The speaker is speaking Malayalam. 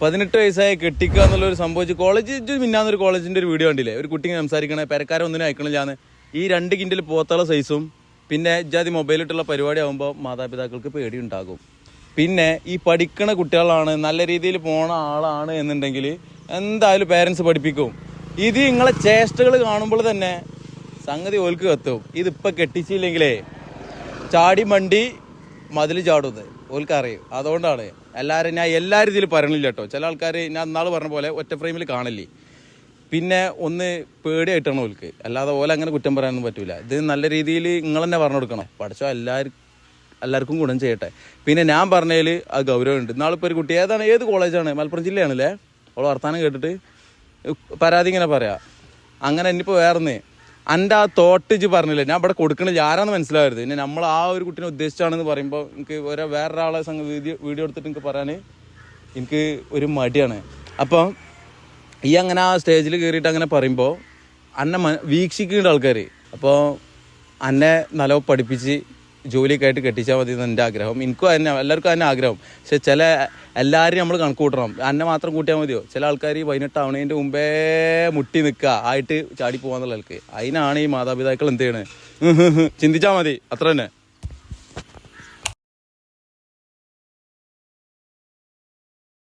18 വയസ്സായി കെട്ടിക്കുക എന്നുള്ളൊരു സംഭവിച്ച് കോളേജ് മിന്നാന്നൊരു കോളേജിൻ്റെ ഒരു വീഡിയോ കണ്ടില്ലേ, ഒരു കുട്ടി സംസാരിക്കണേ പെരക്കാരെ ഒന്നിനും അയക്കണില്ലാന്ന്. ഈ 2 കിൻഡിൽ പോത്തുള്ള സൈസും പിന്നെ ഇജാതി മൊബൈലിട്ടുള്ള പരിപാടി ആകുമ്പോൾ മാതാപിതാക്കൾക്ക് പേടിയുണ്ടാകും. പിന്നെ ഈ പഠിക്കണ കുട്ടികളാണ്, നല്ല രീതിയിൽ പോണ ആളാണ് എന്നുണ്ടെങ്കിൽ എന്തായാലും പേരൻസ് പഠിപ്പിക്കും. ഇത് നിങ്ങളെ ചേഷ്ടകൾ കാണുമ്പോൾ തന്നെ സംഗതി ഓൽക്ക് കത്തും. ഇതിപ്പോൾ കെട്ടിച്ചില്ലെങ്കിലേ ചാടി മണ്ടി മതിൽ ചാടുന്നത് ഓൽക്കറിയും. അതുകൊണ്ടാണ് ഞാൻ എല്ലാവരും ഇതിൽ പറയണില്ല കേട്ടോ. ചില ആൾക്കാർ ഞാൻ ഇന്നാൾ പറഞ്ഞ പോലെ ഒറ്റ ഫ്രെയിമിൽ കാണില്ലേ, പിന്നെ ഒന്ന് പേടിയായിട്ടാണ് ഓൽക്ക്, അല്ലാതെ ഓല അങ്ങനെ കുറ്റം പറയാനൊന്നും പറ്റൂല. ഇത് നല്ല രീതിയിൽ നിങ്ങൾ തന്നെ പറഞ്ഞു കൊടുക്കണം. പഠിച്ചോ എല്ലാവർക്കും ഗുണം ചെയ്യട്ടെ. പിന്നെ ഞാൻ പറഞ്ഞതിൽ ആ ഗൗരവമുണ്ട്. ഇന്നാളിപ്പോൾ ഒരു കുട്ടി ഏത് കോളേജാണ്, മലപ്പുറം ജില്ലയാണല്ലേ, അവൾ വർത്താനം കേട്ടിട്ട് പരാതി ഇങ്ങനെ പറയാം. അങ്ങനെ ഇനിയിപ്പോൾ വേറെന്ന് എൻ്റെ ആ തോട്ട് പറഞ്ഞില്ലേ, ഞാൻ ഇവിടെ കൊടുക്കണില്ല, ആരാന്ന് മനസ്സിലാവരുത്. പിന്നെ നമ്മൾ ആ ഒരു കുട്ടീനെ ഉദ്ദേശിച്ചാണെന്ന് പറയുമ്പോൾ എനിക്ക് വേറൊരാളെ വീഡിയോ എടുത്തിട്ട് എനിക്ക് പറയാൻ എനിക്ക് ഒരു മടിയാണ്. അപ്പം ഈ അങ്ങനെ ആ സ്റ്റേജിൽ കയറിയിട്ട് അങ്ങനെ പറയുമ്പോൾ അന്നെ വീക്ഷിക്കേണ്ട ആൾക്കാർ, അപ്പോൾ അന്നെ നല്ലോണം പഠിപ്പിച്ച് ജോലിയൊക്കെ ആയിട്ട് കെട്ടിച്ചാൽ മതി എന്ന് എൻ്റെ ആഗ്രഹം. എനിക്കും തന്നെ, എല്ലാവർക്കും തന്നെ ആഗ്രഹം. പക്ഷെ എല്ലാവരും നമ്മൾ കണക്ക് കൂട്ടണം. അന്നെ മാത്രം കൂട്ടിയാൽ മതിയോ? ചില ആൾക്കാർ 18 ആവണതിൻ്റെ മുമ്പേ മുട്ടി നിൽക്കുക ആയിട്ട് ചാടി പോകാന്നുള്ള ആൾക്ക്. അതിനാണ് ഈ മാതാപിതാക്കൾ എന്ത് ചെയ്യണേ, ചിന്തിച്ചാൽ മതി, അത്ര തന്നെ.